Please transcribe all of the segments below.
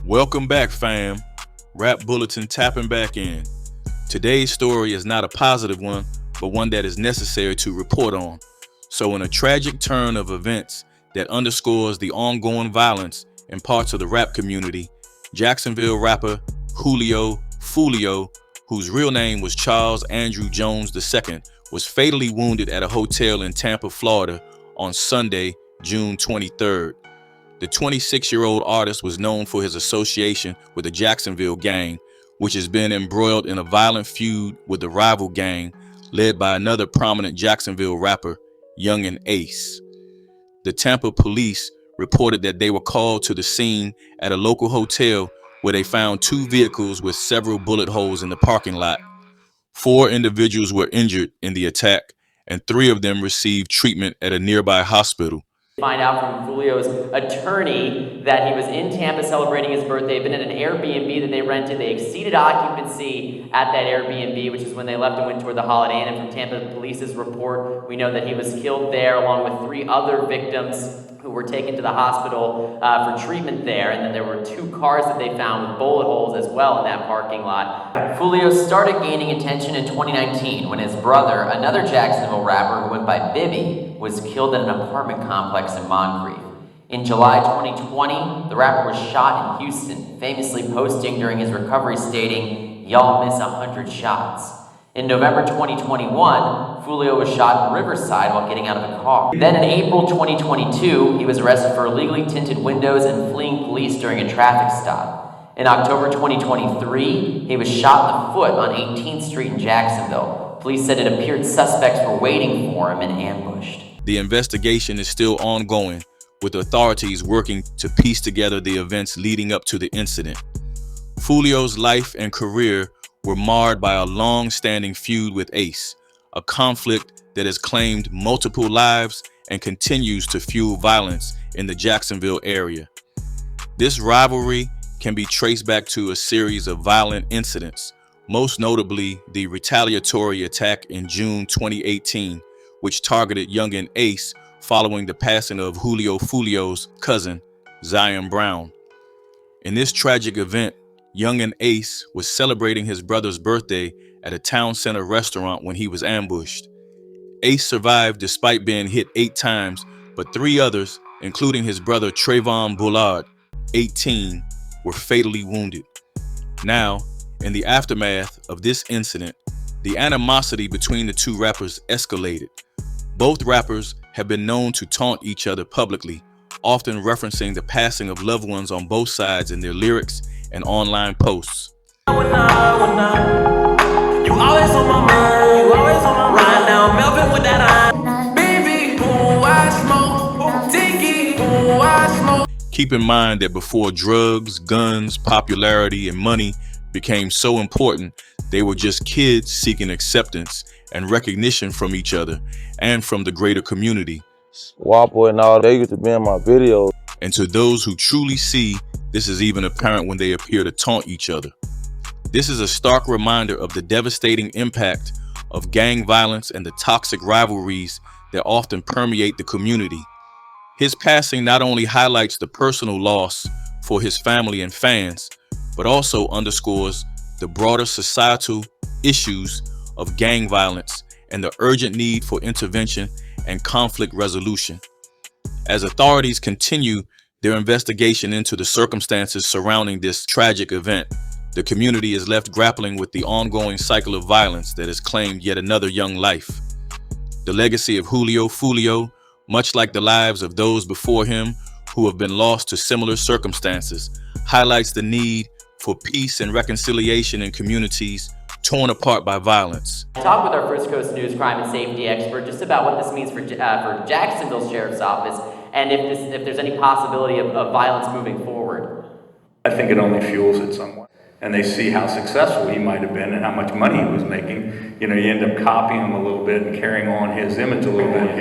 Welcome back, fam. Rap Bulletin tapping back in. Today's story is not a positive one, but one that is necessary to report on. So in a tragic turn of events that underscores the ongoing violence in parts of the rap community, Jacksonville rapper Julio Foolio, whose real name was Charles Andrew Jones II, was fatally wounded at a hotel in Tampa, Florida on Sunday, June 23rd. The 26-year-old artist was known for his association with the Jacksonville gang, which has been embroiled in a violent feud with the rival gang led by another prominent Jacksonville rapper, Yungeen Ace. The Tampa police reported that they were called to the scene at a local hotel where they found two vehicles with several bullet holes in the parking lot. 4 individuals were injured in the attack, and 3 of them received treatment at a nearby hospital. Find out from Julio's attorney that he was in Tampa celebrating his birthday, been at an Airbnb that they rented. They exceeded occupancy at that Airbnb, which is when they left and went toward the Holiday Inn. And from Tampa Police's report, we know that he was killed there along with 3 other victims who were taken to the hospital for treatment there. And then there were 2 cars that they found with bullet holes as well in that parking lot. Julio started gaining attention in 2019 when his brother, another Jacksonville rapper who went by Bibby, was killed at an apartment complex in Moncrief. In July 2020, the rapper was shot in Houston, famously posting during his recovery stating, "Y'all miss 100 shots." In November 2021, Julio was shot in Riverside while getting out of a car. Then in April 2022, he was arrested for illegally tinted windows and fleeing police during a traffic stop. In October 2023, he was shot in the foot on 18th Street in Jacksonville. Police said it appeared suspects were waiting for him and ambushed. The investigation is still ongoing, with authorities working to piece together the events leading up to the incident. Foolio's life and career were marred by a long-standing feud with Ace, a conflict that has claimed multiple lives and continues to fuel violence in the Jacksonville area. This rivalry can be traced back to a series of violent incidents, most notably the retaliatory attack in June 2018, which targeted Yungeen Ace following the passing of Julio Foolio's cousin, Zion Brown. In this tragic event, Yungeen Ace was celebrating his brother's birthday at a town center restaurant when he was ambushed. Ace survived despite being hit 8 times, but 3 others, including his brother Trayvon Bullard, 18, were fatally wounded. Now, in the aftermath of this incident, the animosity between the 2 rappers escalated. Both rappers have been known to taunt each other publicly, often referencing the passing of loved ones on both sides in their lyrics and online posts. You always on my mind, you always on my mind. Now Melvin with that eye. Baby, ooh, I smoke. Tiki, ooh, I smoke. Keep in mind that before drugs, guns, popularity, and money became so important, they were just kids seeking acceptance and recognition from each other and from the greater community. Wappo and all, they used to be in my videos. And to those who truly see, this is even apparent when they appear to taunt each other. This is a stark reminder of the devastating impact of gang violence and the toxic rivalries that often permeate the community. His passing not only highlights the personal loss for his family and fans, but also underscores the broader societal issues of gang violence and the urgent need for intervention and conflict resolution. As authorities continue their investigation into the circumstances surrounding this tragic event, the community is left grappling with the ongoing cycle of violence that has claimed yet another young life. The legacy of Julio Foolio, much like the lives of those before him who have been lost to similar circumstances, highlights the need for peace and reconciliation in communities torn apart by violence. I talked with our First Coast News crime and safety expert just about what this means for Jacksonville Sheriff's Office and if there's any possibility of violence moving forward. I think it only fuels it somewhat. And they see how successful he might have been and how much money he was making. You know, you end up copying him a little bit and carrying on his image a little bit,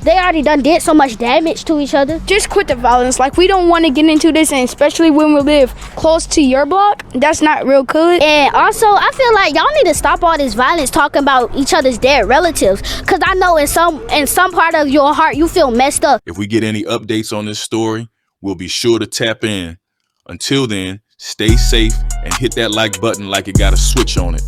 They already did so much damage to each other. Just quit the violence. Like, we don't want to get into this, and especially when we live close to your block, that's not real good. And also, I feel like y'all need to stop all this violence talking about each other's dead relatives. Because I know in some part of your heart, you feel messed up. If we get any updates on this story, we'll be sure to tap in. Until then, stay safe and hit that like button like it got a switch on it.